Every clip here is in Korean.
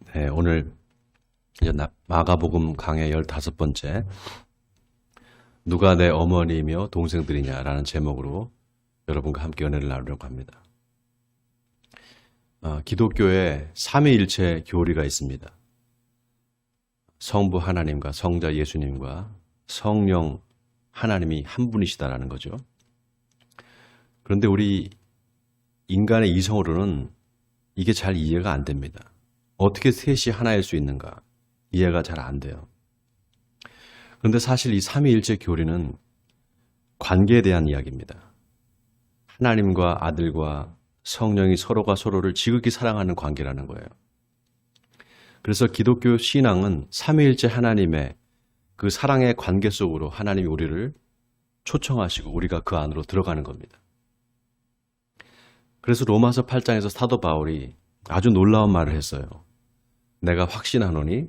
네, 오늘 이제 마가복음 강의 15번째 누가 내 어머니이며 동생들이냐라는 제목으로 여러분과 함께 은혜를 나누려고 합니다. 기독교에 삼위일체 교리가 있습니다. 성부 하나님과 성자 예수님과 성령 하나님이 한 분이시다라는 거죠. 그런데 우리 인간의 이성으로는 이게 잘 이해가 안 됩니다. 어떻게 셋이 하나일 수 있는가? 이해가 잘 안 돼요. 그런데 사실 이 삼위일체 교리는 관계에 대한 이야기입니다. 하나님과 아들과 성령이 서로가 서로를 지극히 사랑하는 관계라는 거예요. 그래서 기독교 신앙은 삼위일체 하나님의 그 사랑의 관계 속으로 하나님이 우리를 초청하시고 우리가 그 안으로 들어가는 겁니다. 그래서 로마서 8장에서 사도 바울이 아주 놀라운 말을 했어요. 내가 확신하노니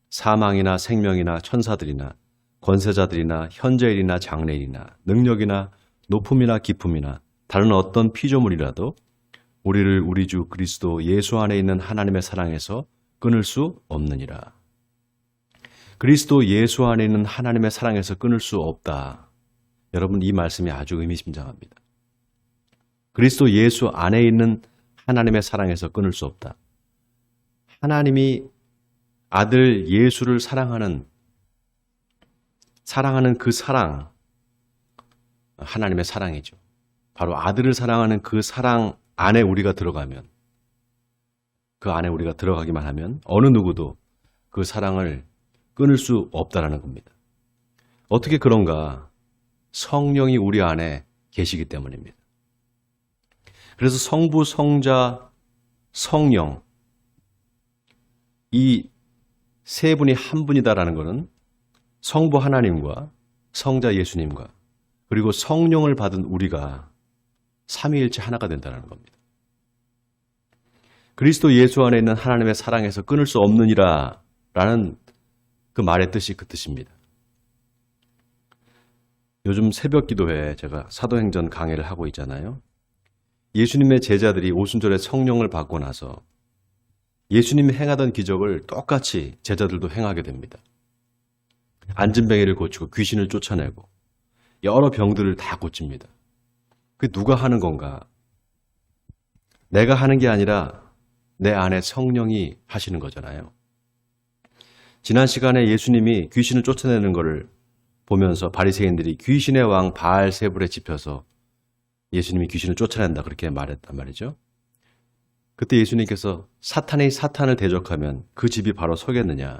사망이나 생명이나 천사들이나 권세자들이나 현재일이나 장래일이나 능력이나 높음이나 깊음이나 다른 어떤 피조물이라도 우리를 우리 주 그리스도 예수 안에 있는 하나님의 사랑에서 끊을 수 없느니라. 그리스도 예수 안에 있는 하나님의 사랑에서 끊을 수 없다. 여러분, 이 말씀이 아주 의미심장합니다. 그리스도 예수 안에 있는 하나님의 사랑에서 끊을 수 없다. 하나님이 아들 예수를 사랑하는 그 사랑, 하나님의 사랑이죠. 바로 아들을 사랑하는 그 사랑 안에 우리가 들어가면, 그 안에 우리가 들어가기만 하면 어느 누구도 그 사랑을 끊을 수 없다라는 겁니다. 어떻게 그런가? 성령이 우리 안에 계시기 때문입니다. 그래서 성부, 성자, 성령, 이 세 분이 한 분이다라는 것은 성부 하나님과 성자 예수님과 그리고 성령을 받은 우리가 삼위일체 하나가 된다는 겁니다. 그리스도 예수 안에 있는 하나님의 사랑에서 끊을 수 없느니라 라는 그 말의 뜻이 그 뜻입니다. 요즘 새벽 기도회에 제가 사도행전 강해를 하고 있잖아요. 예수님의 제자들이 오순절에 성령을 받고 나서 예수님이 행하던 기적을 똑같이 제자들도 행하게 됩니다. 안진뱅이를 고치고 귀신을 쫓아내고 여러 병들을 다 고칩니다. 그게 누가 하는 건가? 내가 하는 게 아니라 내 안에 성령이 하시는 거잖아요. 지난 시간에 예수님이 귀신을 쫓아내는 것을 보면서 바리새인들이 귀신의 왕 바알세불에 집혀서 예수님이 귀신을 쫓아낸다 그렇게 말했단 말이죠. 그때 예수님께서 사탄이 사탄을 대적하면 그 집이 바로 서겠느냐.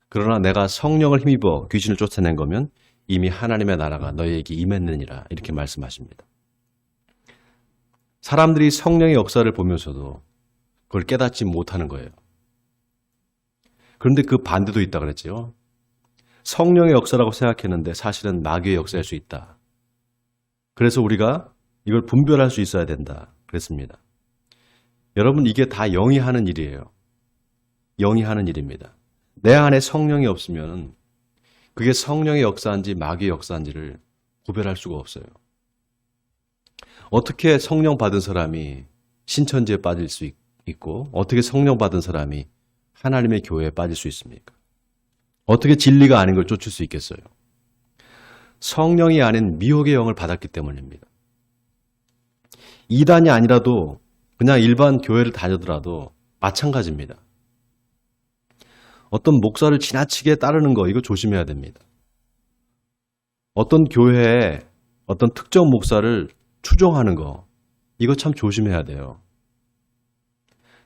그러나 내가 성령을 힘입어 귀신을 쫓아낸 거면 이미 하나님의 나라가 너희에게 임했느니라 이렇게 말씀하십니다. 사람들이 성령의 역사를 보면서도 그걸 깨닫지 못하는 거예요. 그런데 그 반대도 있다 그랬죠. 성령의 역사라고 생각했는데 사실은 마귀의 역사일 수 있다. 그래서 우리가 이걸 분별할 수 있어야 된다 그랬습니다. 여러분, 이게 다 영이 하는 일이에요. 영이 하는 일입니다. 내 안에 성령이 없으면 그게 성령의 역사인지 마귀의 역사인지를 구별할 수가 없어요. 어떻게 성령 받은 사람이 신천지에 빠질 수 있고 어떻게 성령 받은 사람이 하나님의 교회에 빠질 수 있습니까? 어떻게 진리가 아닌 걸 쫓을 수 있겠어요? 성령이 아닌 미혹의 영을 받았기 때문입니다. 이단이 아니라도 그냥 일반 교회를 다니더라도 마찬가지입니다. 어떤 목사를 지나치게 따르는 거 이거 조심해야 됩니다. 어떤 교회에 어떤 특정 목사를 추종하는 거 이거 참 조심해야 돼요.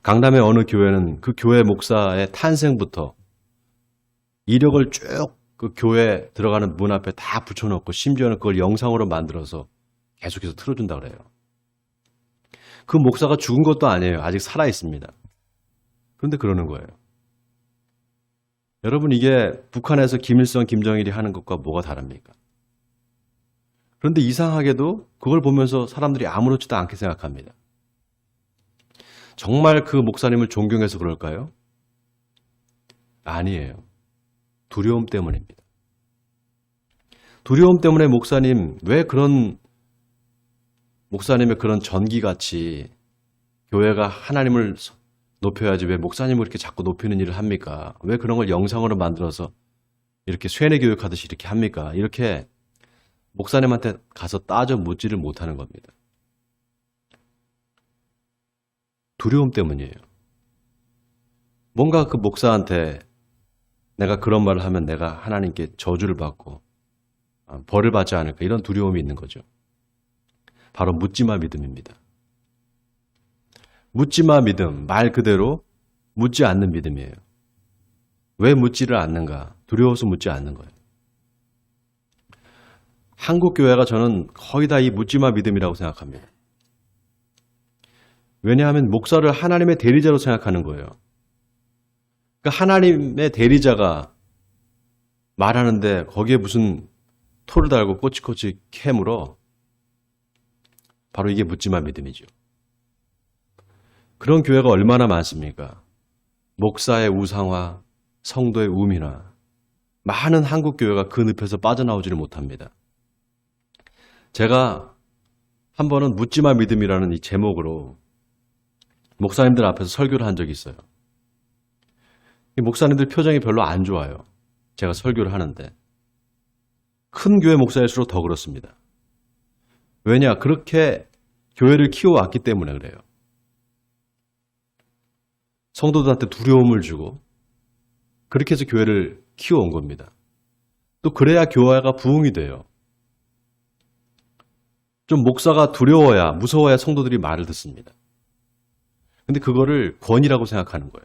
강남의 어느 교회는 그 교회 목사의 탄생부터 이력을 쭉 그 교회 들어가는 문 앞에 다 붙여놓고 심지어는 그걸 영상으로 만들어서 계속해서 틀어준다 그래요. 그 목사가 죽은 것도 아니에요. 아직 살아 있습니다. 그런데 그러는 거예요. 여러분, 이게 북한에서 김일성, 김정일이 하는 것과 뭐가 다릅니까? 그런데 이상하게도 그걸 보면서 사람들이 아무렇지도 않게 생각합니다. 정말 그 목사님을 존경해서 그럴까요? 아니에요. 두려움 때문입니다. 두려움 때문에 목사님, 왜 그런 목사님의 그런 전기같이 교회가 하나님을 높여야지 왜 목사님을 이렇게 자꾸 높이는 일을 합니까? 왜 그런 걸 영상으로 만들어서 이렇게 쇠뇌 교육하듯이 이렇게 합니까? 이렇게 목사님한테 가서 따져 묻지를 못하는 겁니다. 두려움 때문이에요. 뭔가 그 목사한테 내가 그런 말을 하면 내가 하나님께 저주를 받고 벌을 받지 않을까 이런 두려움이 있는 거죠. 바로 묻지마 믿음입니다. 묻지마 믿음, 말 그대로 묻지 않는 믿음이에요. 왜 묻지를 않는가? 두려워서 묻지 않는 거예요. 한국 교회가 저는 거의 다 이 묻지마 믿음이라고 생각합니다. 왜냐하면 목사를 하나님의 대리자로 생각하는 거예요. 그러니까 하나님의 대리자가 말하는데 거기에 무슨 토를 달고 꼬치꼬치 캐물어. 바로 이게 묻지마 믿음이죠. 그런 교회가 얼마나 많습니까? 목사의 우상화, 성도의 우민화. 많은 한국 교회가 그 늪에서 빠져나오지를 못합니다. 제가 한 번은 묻지마 믿음이라는 이 제목으로 목사님들 앞에서 설교를 한 적이 있어요. 목사님들 표정이 별로 안 좋아요. 제가 설교를 하는데. 큰 교회 목사일수록 더 그렇습니다. 왜냐? 그렇게 교회를 키워왔기 때문에 그래요. 성도들한테 두려움을 주고 그렇게 해서 교회를 키워온 겁니다. 또 그래야 교회가 부흥이 돼요. 좀 목사가 두려워야, 무서워야 성도들이 말을 듣습니다. 근데 그거를 권위라고 생각하는 거예요.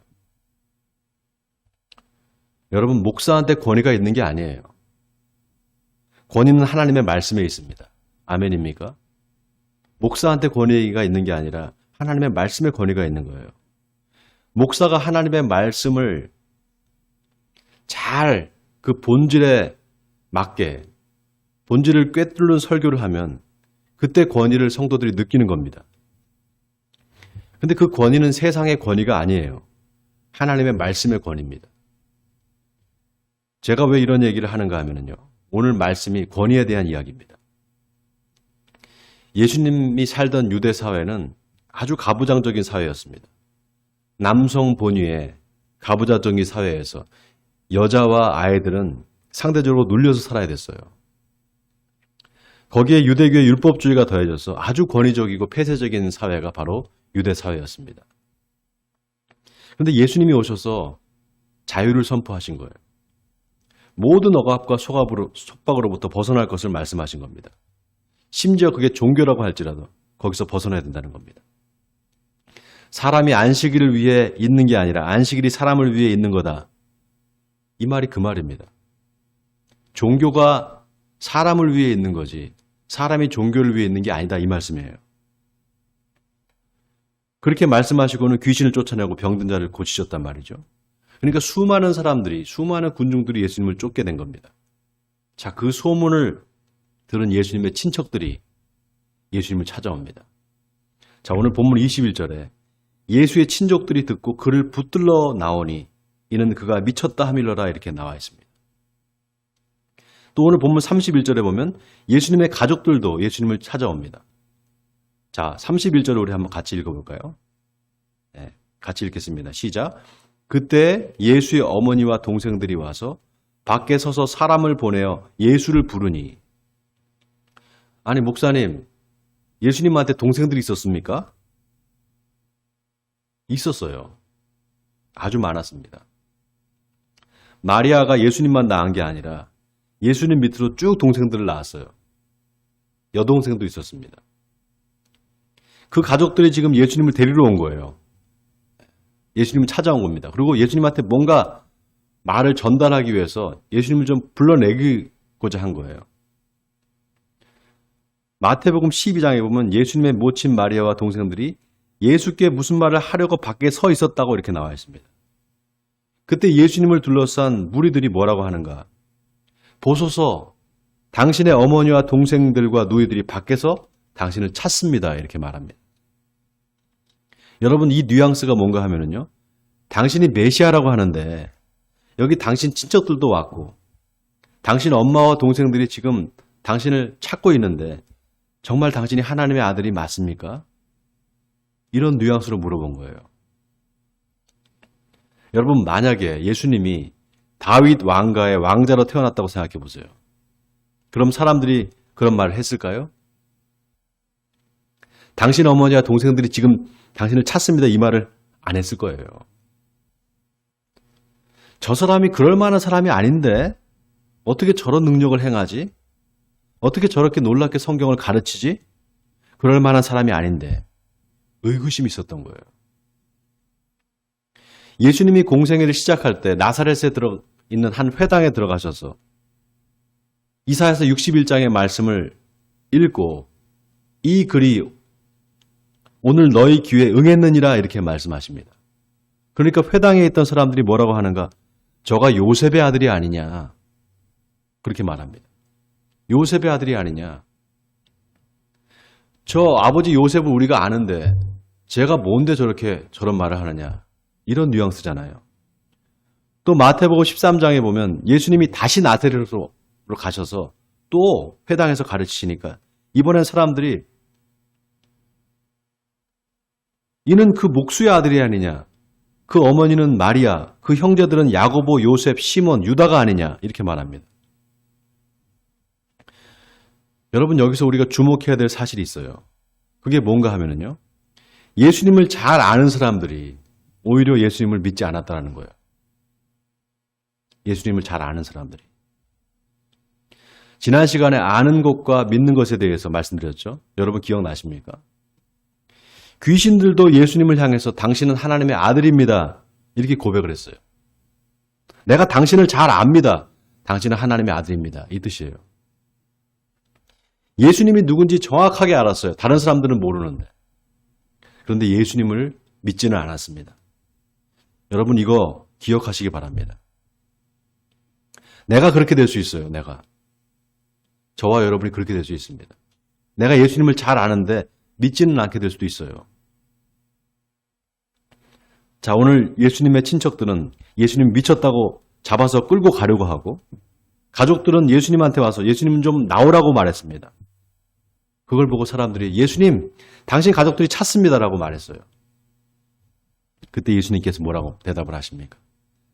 여러분, 목사한테 권위가 있는 게 아니에요. 권위는 하나님의 말씀에 있습니다. 아멘입니까? 목사한테 권위가 있는 게 아니라 하나님의 말씀에 권위가 있는 거예요. 목사가 하나님의 말씀을 잘 그 본질에 맞게 본질을 꿰뚫는 설교를 하면 그때 권위를 성도들이 느끼는 겁니다. 근데 그 권위는 세상의 권위가 아니에요. 하나님의 말씀의 권위입니다. 제가 왜 이런 얘기를 하는가 하면요. 오늘 말씀이 권위에 대한 이야기입니다. 예수님이 살던 유대 사회는 아주 가부장적인 사회였습니다. 남성 본위의 가부장적인 사회에서 여자와 아이들은 상대적으로 눌려서 살아야 됐어요. 거기에 유대교의 율법주의가 더해져서 아주 권위적이고 폐쇄적인 사회가 바로 유대 사회였습니다. 그런데 예수님이 오셔서 자유를 선포하신 거예요. 모든 억압과 속박으로부터 벗어날 것을 말씀하신 겁니다. 심지어 그게 종교라고 할지라도 거기서 벗어나야 된다는 겁니다. 사람이 안식일을 위해 있는 게 아니라 안식일이 사람을 위해 있는 거다. 이 말이 그 말입니다. 종교가 사람을 위해 있는 거지 사람이 종교를 위해 있는 게 아니다 이 말씀이에요. 그렇게 말씀하시고는 귀신을 쫓아내고 병든 자를 고치셨단 말이죠. 그러니까 수많은 사람들이 수많은 군중들이 예수님을 쫓게 된 겁니다. 자, 그 소문을 들은 예수님의 친척들이 예수님을 찾아옵니다. 자, 오늘 본문 21절에 예수의 친족들이 듣고 그를 붙들러 나오니 이는 그가 미쳤다 하밀러라 이렇게 나와 있습니다. 또 오늘 본문 31절에 보면 예수님의 가족들도 예수님을 찾아옵니다. 자, 31절을 우리 한번 같이 읽어볼까요? 네, 같이 읽겠습니다. 시작. 그때 예수의 어머니와 동생들이 와서 밖에 서서 사람을 보내어 예수를 부르니. 아니, 목사님, 예수님한테 동생들이 있었습니까? 있었어요. 아주 많았습니다. 마리아가 예수님만 낳은 게 아니라 예수님 밑으로 쭉 동생들을 낳았어요. 여동생도 있었습니다. 그 가족들이 지금 예수님을 데리러 온 거예요. 예수님을 찾아온 겁니다. 그리고 예수님한테 뭔가 말을 전달하기 위해서 예수님을 좀 불러내고자 한 거예요. 마태복음 12장에 보면 예수님의 모친 마리아와 동생들이 예수께 무슨 말을 하려고 밖에 서 있었다고 이렇게 나와 있습니다. 그때 예수님을 둘러싼 무리들이 뭐라고 하는가? 보소서, 당신의 어머니와 동생들과 누이들이 밖에서 당신을 찾습니다. 이렇게 말합니다. 여러분, 이 뉘앙스가 뭔가 하면은요. 당신이 메시아라고 하는데 여기 당신 친척들도 왔고 당신 엄마와 동생들이 지금 당신을 찾고 있는데 정말 당신이 하나님의 아들이 맞습니까? 이런 뉘앙스로 물어본 거예요. 여러분, 만약에 예수님이 다윗 왕가의 왕자로 태어났다고 생각해 보세요. 그럼 사람들이 그런 말을 했을까요? 당신 어머니와 동생들이 지금 당신을 찾습니다. 이 말을 안 했을 거예요. 저 사람이 그럴 만한 사람이 아닌데 어떻게 저런 능력을 행하지? 어떻게 저렇게 놀랍게 성경을 가르치지? 그럴 만한 사람이 아닌데 의구심이 있었던 거예요. 예수님이 공생애를 시작할 때 나사렛에 있는 한 회당에 들어가셔서 이사야서 61장의 말씀을 읽고 이 글이 오늘 너희 귀에 응했느니라 이렇게 말씀하십니다. 그러니까 회당에 있던 사람들이 뭐라고 하는가? 저가 요셉의 아들이 아니냐. 그렇게 말합니다. 요셉의 아들이 아니냐. 저 아버지 요셉을 우리가 아는데 제가 뭔데 저런 말을 하느냐. 이런 뉘앙스잖아요. 또 마태복음 13장에 보면 예수님이 다시 나사렛으로 가셔서 또 회당에서 가르치시니까 이번엔 사람들이 이는 그 목수의 아들이 아니냐. 그 어머니는 마리아, 그 형제들은 야고보, 요셉, 시몬, 유다가 아니냐. 이렇게 말합니다. 여러분, 여기서 우리가 주목해야 될 사실이 있어요. 그게 뭔가 하면은요. 예수님을 잘 아는 사람들이 오히려 예수님을 믿지 않았다는 거예요. 예수님을 잘 아는 사람들이. 지난 시간에 아는 것과 믿는 것에 대해서 말씀드렸죠. 여러분 기억나십니까? 귀신들도 예수님을 향해서 당신은 하나님의 아들입니다. 이렇게 고백을 했어요. 내가 당신을 잘 압니다. 당신은 하나님의 아들입니다. 이 뜻이에요. 예수님이 누군지 정확하게 알았어요. 다른 사람들은 모르는데. 그런데 예수님을 믿지는 않았습니다. 여러분 이거 기억하시기 바랍니다. 내가 그렇게 될 수 있어요. 내가. 저와 여러분이 그렇게 될 수 있습니다. 내가 예수님을 잘 아는데 믿지는 않게 될 수도 있어요. 자, 오늘 예수님의 친척들은 예수님 미쳤다고 잡아서 끌고 가려고 하고 가족들은 예수님한테 와서 예수님 좀 나오라고 말했습니다. 그걸 보고 사람들이 예수님, 당신 가족들이 찾습니다라고 말했어요. 그때 예수님께서 뭐라고 대답을 하십니까?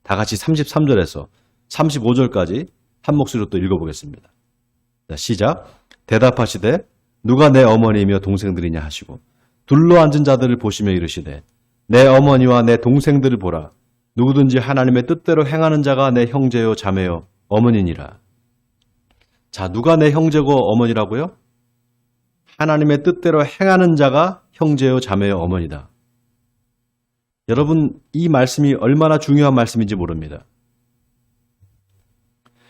다 같이 33절에서 35절까지 한 목소리로 또 읽어보겠습니다. 자, 시작. 대답하시되 누가 내 어머니이며 동생들이냐 하시고 둘러앉은 자들을 보시며 이르시되 내 어머니와 내 동생들을 보라. 누구든지 하나님의 뜻대로 행하는 자가 내 형제요 자매요 어머니니라. 자, 누가 내 형제고 어머니라고요? 하나님의 뜻대로 행하는 자가 형제요 자매요 어머니다. 여러분 이 말씀이 얼마나 중요한 말씀인지 모릅니다.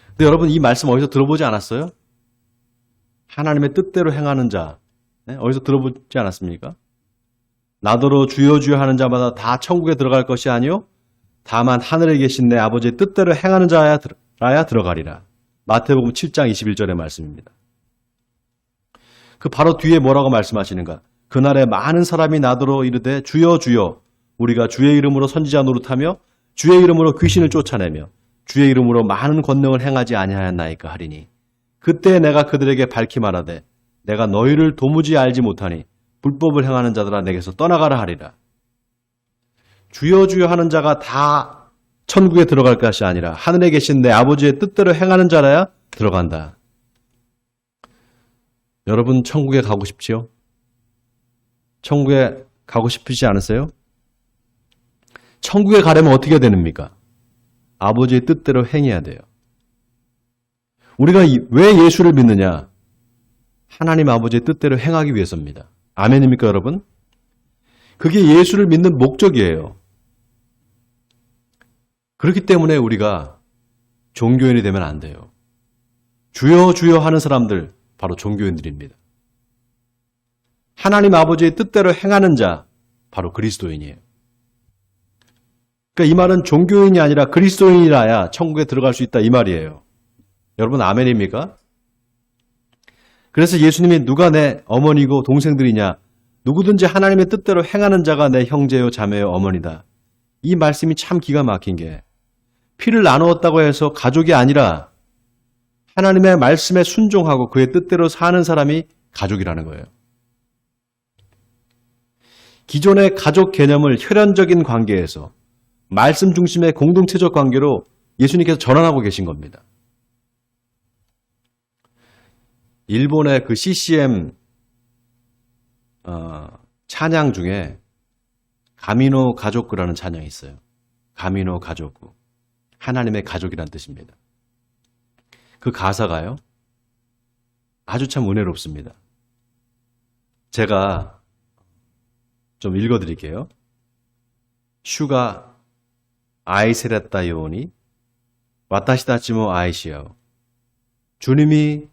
근데 여러분 이 말씀 어디서 들어보지 않았어요? 하나님의 뜻대로 행하는 자. 어디서 들어보지 않았습니까? 나더러 주여 주여 하는 자마다 다 천국에 들어갈 것이 아니요 다만 하늘에 계신 내 아버지의 뜻대로 행하는 자라야 들어가리라. 마태복음 7장 21절의 말씀입니다. 그 바로 뒤에 뭐라고 말씀하시는가? 그날에 많은 사람이 나더러 이르되 주여 주여 우리가 주의 이름으로 선지자 노릇하며 주의 이름으로 귀신을 쫓아내며 주의 이름으로 많은 권능을 행하지 아니하였나이까 하리니 그때 내가 그들에게 밝히 말하되 내가 너희를 도무지 알지 못하니 불법을 행하는 자들아 내게서 떠나가라 하리라. 주여 주여 하는 자가 다 천국에 들어갈 것이 아니라 하늘에 계신 내 아버지의 뜻대로 행하는 자라야 들어간다. 여러분 천국에 가고 싶지요? 천국에 가고 싶으시지 않으세요? 천국에 가려면 어떻게 되는입니까? 아버지의 뜻대로 행해야 돼요. 우리가 왜 예수를 믿느냐? 하나님 아버지의 뜻대로 행하기 위해서입니다. 아멘입니까 여러분? 그게 예수를 믿는 목적이에요. 그렇기 때문에 우리가 종교인이 되면 안 돼요. 주여 주여 하는 사람들 바로 종교인들입니다. 하나님 아버지의 뜻대로 행하는 자 바로 그리스도인이에요. 그러니까 이 말은 종교인이 아니라 그리스도인이라야 천국에 들어갈 수 있다 이 말이에요. 여러분 아멘입니까? 그래서 예수님이 누가 내 어머니고 동생들이냐 누구든지 하나님의 뜻대로 행하는 자가 내 형제요 자매요 어머니다. 이 말씀이 참 기가 막힌 게 피를 나누었다고 해서 가족이 아니라 하나님의 말씀에 순종하고 그의 뜻대로 사는 사람이 가족이라는 거예요. 기존의 가족 개념을 혈연적인 관계에서 말씀 중심의 공동체적 관계로 예수님께서 전환하고 계신 겁니다. 일본의 그 CCM 찬양 중에 가미노 가족구라는 찬양이 있어요. 가미노 가족구. 하나님의 가족이란 뜻입니다. 그 가사가요. 아주 참 은혜롭습니다. 제가 좀 읽어드릴게요. 슈가 아이세랬다 요오니 와타시다치모 아이시요. 주님이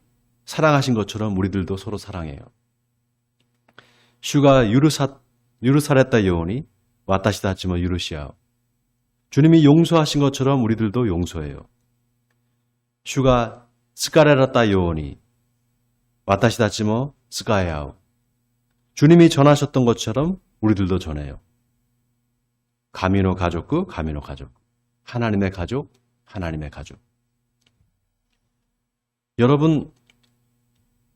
사랑하신 것처럼 우리들도 서로 사랑해요. 슈가 유르사랬다 요오니 와타시다치모 유르시요. 주님이 용서하신 것처럼 우리들도 용서해요. 슈가 스카레라따 요오니 와타시다치모 스카에아오. 주님이 전하셨던 것처럼 우리들도 전해요. 가미노 가족구, 가미노 가족. 하나님의 가족, 하나님의 가족. 여러분,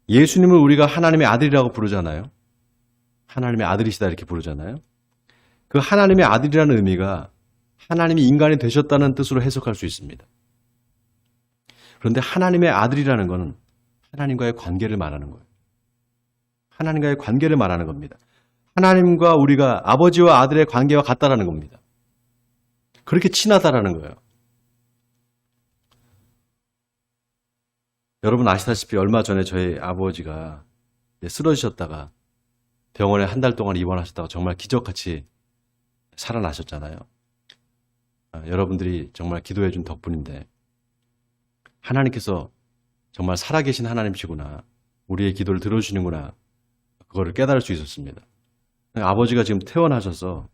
예수님을 우리가 하나님의 아들이라고 부르잖아요. 하나님의 아들이시다 이렇게 부르잖아요. 그 하나님의 아들이라는 의미가 하나님이 인간이 되셨다는 뜻으로 해석할 수 있습니다. 그런데 하나님의 아들이라는 것은 하나님과의 관계를 말하는 거예요. 하나님과의 관계를 말하는 겁니다. 하나님과 우리가 아버지와 아들의 관계와 같다라는 겁니다. 그렇게 친하다라는 거예요. 여러분 아시다시피 얼마 전에 저희 아버지가 쓰러지셨다가 병원에 한 달 동안 입원하셨다가 정말 기적같이 살아나셨잖아요. 여러분들이 정말 기도해 준 덕분인데 하나님께서 정말 살아계신 하나님이시구나. 우리의 기도를 들어주시는구나. 그거를 깨달을 수 있었습니다. 아버지가 지금 퇴원하셔서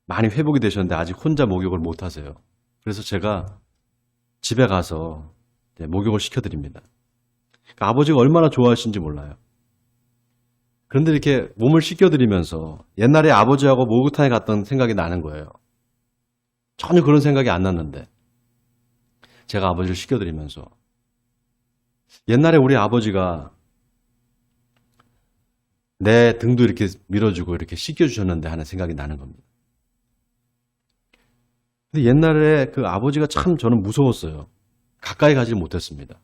많이 회복이 되셨는데 아직 혼자 목욕을 못 하세요. 그래서 제가 집에 가서 목욕을 시켜드립니다. 그러니까 아버지가 얼마나 좋아하시는지 몰라요. 그런데 이렇게 몸을 씻겨드리면서 옛날에 아버지하고 목욕탕에 갔던 생각이 나는 거예요. 전혀 그런 생각이 안 났는데 제가 아버지를 씻겨드리면서 옛날에 우리 아버지가 내 등도 이렇게 밀어주고 이렇게 씻겨주셨는데 하는 생각이 나는 겁니다. 근데 옛날에 그 아버지가 참 저는 무서웠어요. 가까이 가지 못했습니다.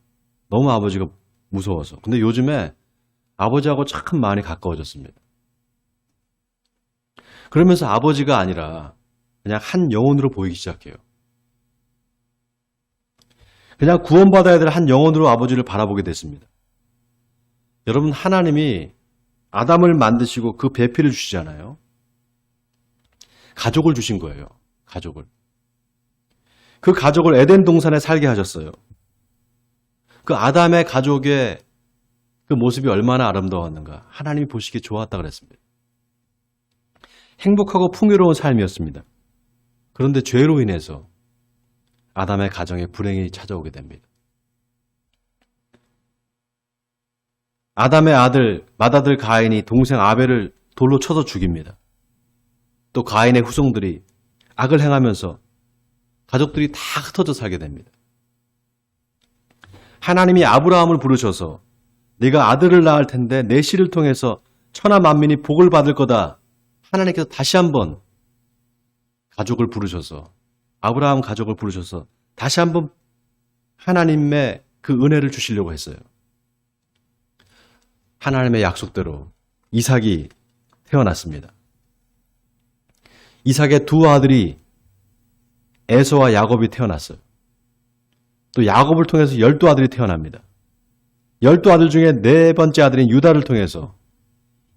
너무 아버지가 무서워서. 근데 요즘에 아버지하고 참 많이 가까워졌습니다. 그러면서 아버지가 아니라 그냥 한 영혼으로 보이기 시작해요. 그냥 구원받아야 될 한 영혼으로 아버지를 바라보게 됐습니다. 여러분, 하나님이 아담을 만드시고 그 배필을 주시잖아요. 가족을 주신 거예요. 가족을. 그 가족을 에덴 동산에 살게 하셨어요. 그 아담의 가족의 그 모습이 얼마나 아름다웠는가. 하나님이 보시기에 좋았다 그랬습니다. 행복하고 풍요로운 삶이었습니다. 그런데 죄로 인해서 아담의 가정에 불행이 찾아오게 됩니다. 아담의 아들, 맏아들 가인이 동생 아벨을 돌로 쳐서 죽입니다. 또 가인의 후손들이 악을 행하면서 가족들이 다 흩어져 살게 됩니다. 하나님이 아브라함을 부르셔서 네가 아들을 낳을 텐데 내 씨를 통해서 천하 만민이 복을 받을 거다. 하나님께서 다시 한번 가족을 부르셔서 아브라함 가족을 부르셔서 다시 한번 하나님의 그 은혜를 주시려고 했어요. 하나님의 약속대로 이삭이 태어났습니다. 이삭의 두 아들이 에서와 야곱이 태어났어요. 또 야곱을 통해서 12아들이 태어납니다. 12아들 중에 네 번째 아들인 유다를 통해서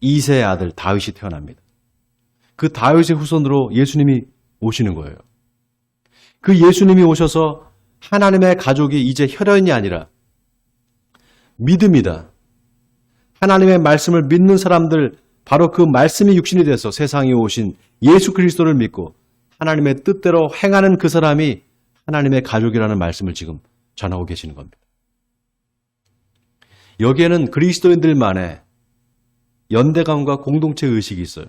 이세의 아들 다윗이 태어납니다. 그 다윗의 후손으로 예수님이 오시는 거예요. 그 예수님이 오셔서 하나님의 가족이 이제 혈연이 아니라 믿음이다. 하나님의 말씀을 믿는 사람들, 바로 그 말씀이 육신이 돼서 세상에 오신 예수 그리스도를 믿고 하나님의 뜻대로 행하는 그 사람이 하나님의 가족이라는 말씀을 지금 전하고 계시는 겁니다. 여기에는 그리스도인들만의 연대감과 공동체 의식이 있어요.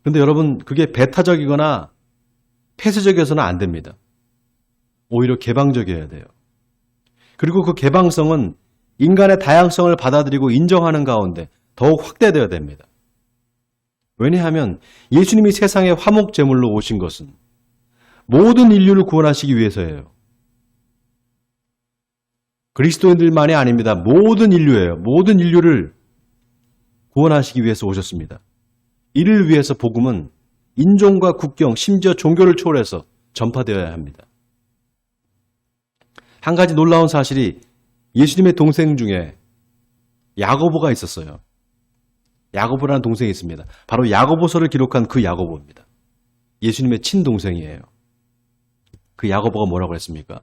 그런데 여러분, 그게 배타적이거나 폐쇄적이어서는 안 됩니다. 오히려 개방적이어야 돼요. 그리고 그 개방성은 인간의 다양성을 받아들이고 인정하는 가운데 더욱 확대되어야 됩니다. 왜냐하면 예수님이 세상에 화목제물로 오신 것은 모든 인류를 구원하시기 위해서예요. 그리스도인들만이 아닙니다. 모든 인류예요. 모든 인류를 구원하시기 위해서 오셨습니다. 이를 위해서 복음은 인종과 국경, 심지어 종교를 초월해서 전파되어야 합니다. 한 가지 놀라운 사실이 예수님의 동생 중에 야고보가 있었어요. 야고보라는 동생이 있습니다. 바로 야고보서를 기록한 그 야고보입니다. 예수님의 친동생이에요. 그 야고보가 뭐라고 했습니까?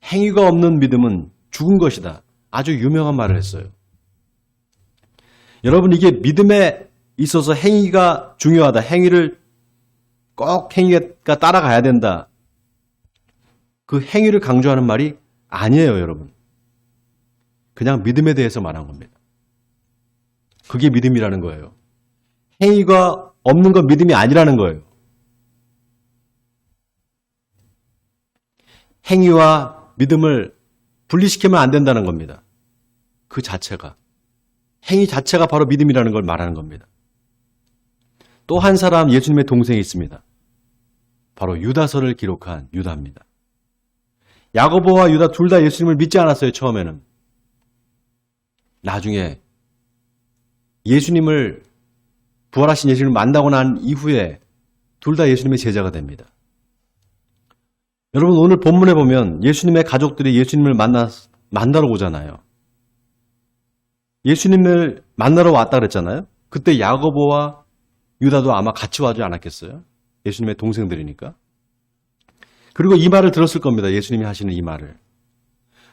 행위가 없는 믿음은 죽은 것이다. 아주 유명한 말을 했어요. 여러분, 이게 믿음에 있어서 행위가 중요하다. 행위를 꼭 행위가 따라가야 된다. 그 행위를 강조하는 말이 아니에요, 여러분. 그냥 믿음에 대해서 말한 겁니다. 그게 믿음이라는 거예요. 행위가 없는 건 믿음이 아니라는 거예요. 행위와 믿음을 분리시키면 안 된다는 겁니다. 그 자체가. 행위 자체가 바로 믿음이라는 걸 말하는 겁니다. 또 한 사람 예수님의 동생이 있습니다. 바로 유다서를 기록한 유다입니다. 야고보와 유다 둘 다 예수님을 믿지 않았어요, 처음에는. 나중에 예수님을, 부활하신 예수님을 만나고 난 이후에 둘 다 예수님의 제자가 됩니다. 여러분, 오늘 본문에 보면 예수님의 가족들이 예수님을 만나러 오잖아요. 예수님을 만나러 왔다 그랬잖아요. 그때 야고보와 유다도 아마 같이 와지 않았겠어요? 예수님의 동생들이니까. 그리고 이 말을 들었을 겁니다. 예수님이 하시는 이 말을.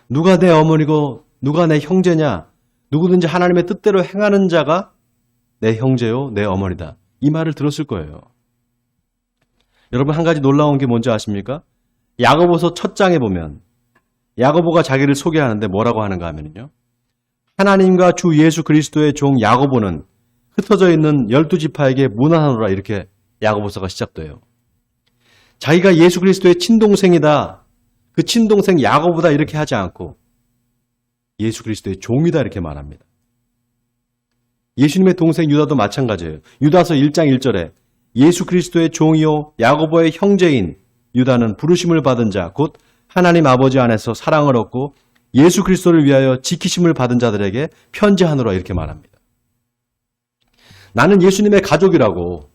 누가 내 어머니고 누가 내 형제냐? 누구든지 하나님의 뜻대로 행하는 자가 내 형제요, 내 어머니다. 이 말을 들었을 거예요. 여러분, 한 가지 놀라운 게 뭔지 아십니까? 야고보서 첫 장에 보면 야고보가 자기를 소개하는데 뭐라고 하는가 하면요. 하나님과 주 예수 그리스도의 종 야고보는 흩어져 있는 12지파에게 문안하노라, 이렇게 야고보서가 시작돼요. 자기가 예수 그리스도의 친동생이다, 그 친동생 야고보다 이렇게 하지 않고 예수 그리스도의 종이다 이렇게 말합니다. 예수님의 동생 유다도 마찬가지예요. 유다서 1장 1절에 예수 그리스도의 종이요 야고보의 형제인 유다는 부르심을 받은 자, 곧 하나님 아버지 안에서 사랑을 얻고 예수 그리스도를 위하여 지키심을 받은 자들에게 편지하노라, 이렇게 말합니다. 나는 예수님의 가족이라고,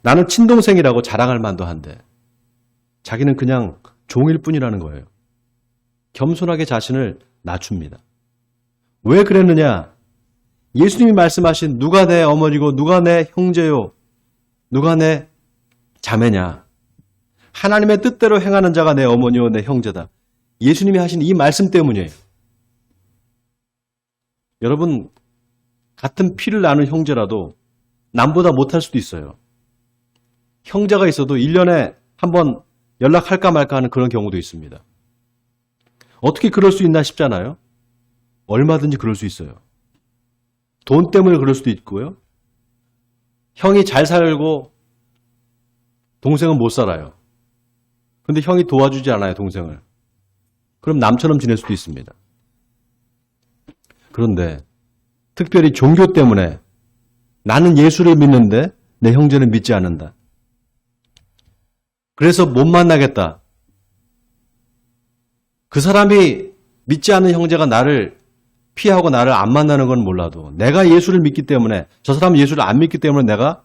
나는 친동생이라고 자랑할 만도 한데 자기는 그냥 종일 뿐이라는 거예요. 겸손하게 자신을 낮춥니다. 왜 그랬느냐? 예수님이 말씀하신 누가 내 어머니고 누가 내 형제요, 누가 내 자매냐? 하나님의 뜻대로 행하는 자가 내 어머니요 내 형제다. 예수님이 하신 이 말씀 때문이에요. 여러분, 같은 피를 나눈 형제라도 남보다 못할 수도 있어요. 형제가 있어도 1년에 한 번 연락할까 말까 하는 그런 경우도 있습니다. 어떻게 그럴 수 있나 싶잖아요. 얼마든지 그럴 수 있어요. 돈 때문에 그럴 수도 있고요. 형이 잘 살고 동생은 못 살아요. 근데 형이 도와주지 않아요, 동생을. 그럼 남처럼 지낼 수도 있습니다. 그런데 특별히 종교 때문에 나는 예수를 믿는데 내 형제는 믿지 않는다. 그래서 못 만나겠다. 그 사람이 믿지 않는 형제가 나를 피하고 나를 안 만나는 건 몰라도 내가 예수를 믿기 때문에, 저 사람은 예수를 안 믿기 때문에 내가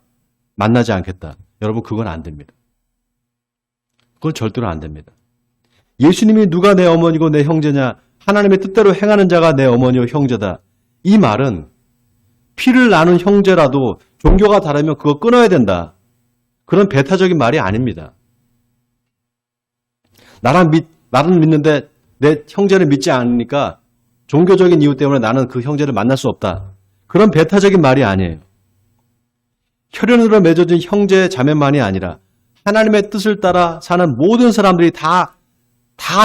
만나지 않겠다. 여러분, 그건 안 됩니다. 그건 절대로 안 됩니다. 예수님이 누가 내 어머니고 내 형제냐? 하나님의 뜻대로 행하는 자가 내 어머니요 형제다. 이 말은 피를 나눈 형제라도 종교가 다르면 그거 끊어야 된다. 그런 배타적인 말이 아닙니다. 나는 믿는데 내 형제를 믿지 않으니까 종교적인 이유 때문에 나는 그 형제를 만날 수 없다. 그런 배타적인 말이 아니에요. 혈연으로 맺어진 형제 자매만이 아니라 하나님의 뜻을 따라 사는 모든 사람들이 다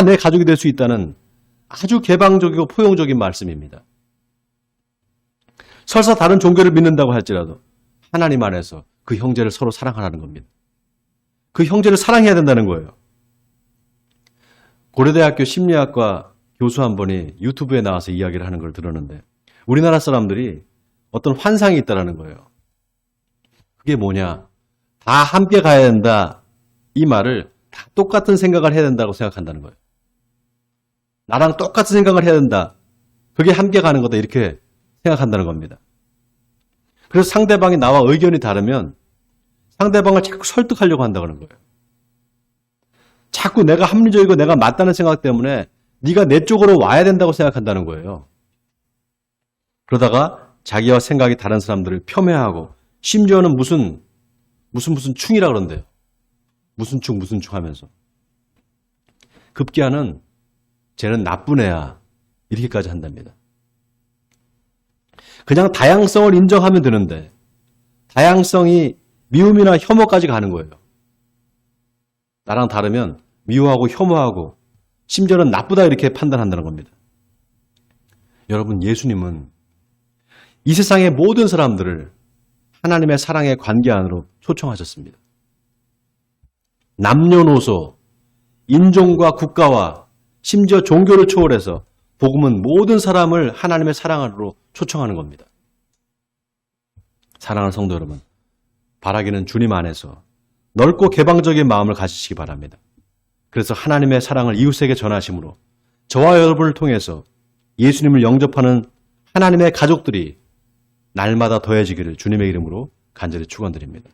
내 가족이 될 수 있다는 아주 개방적이고 포용적인 말씀입니다. 설사 다른 종교를 믿는다고 할지라도 하나님 안에서 그 형제를 서로 사랑하라는 겁니다. 그 형제를 사랑해야 된다는 거예요. 고려대학교 심리학과 교수 한 분이 유튜브에 나와서 이야기를 하는 걸 들었는데, 우리나라 사람들이 어떤 환상이 있다는 거예요. 그게 뭐냐? 다 함께 가야 된다. 이 말을 다 똑같은 생각을 해야 된다고 생각한다는 거예요. 나랑 똑같은 생각을 해야 된다. 그게 함께 가는 거다. 이렇게 생각한다는 겁니다. 그래서 상대방이 나와 의견이 다르면 상대방을 자꾸 설득하려고 한다는 거예요. 자꾸 내가 합리적이고 내가 맞다는 생각 때문에 네가 내 쪽으로 와야 된다고 생각한다는 거예요. 그러다가 자기와 생각이 다른 사람들을 폄훼하고 심지어는 무슨 충이라 그런대요. 무슨 충 하면서. 급기야는 쟤는 나쁜 애야. 이렇게까지 한답니다. 그냥 다양성을 인정하면 되는데 다양성이 미움이나 혐오까지 가는 거예요. 나랑 다르면 미워하고 혐오하고 심지어는 나쁘다 이렇게 판단한다는 겁니다. 여러분, 예수님은 이 세상의 모든 사람들을 하나님의 사랑의 관계 안으로 초청하셨습니다. 남녀노소, 인종과 국가와 심지어 종교를 초월해서 복음은 모든 사람을 하나님의 사랑 안으로 초청하는 겁니다. 사랑하는 성도 여러분, 바라기는 주님 안에서 넓고 개방적인 마음을 가지시기 바랍니다. 그래서 하나님의 사랑을 이웃에게 전하심으로 저와 여러분을 통해서 예수님을 영접하는 하나님의 가족들이 날마다 더해지기를 주님의 이름으로 간절히 축원드립니다.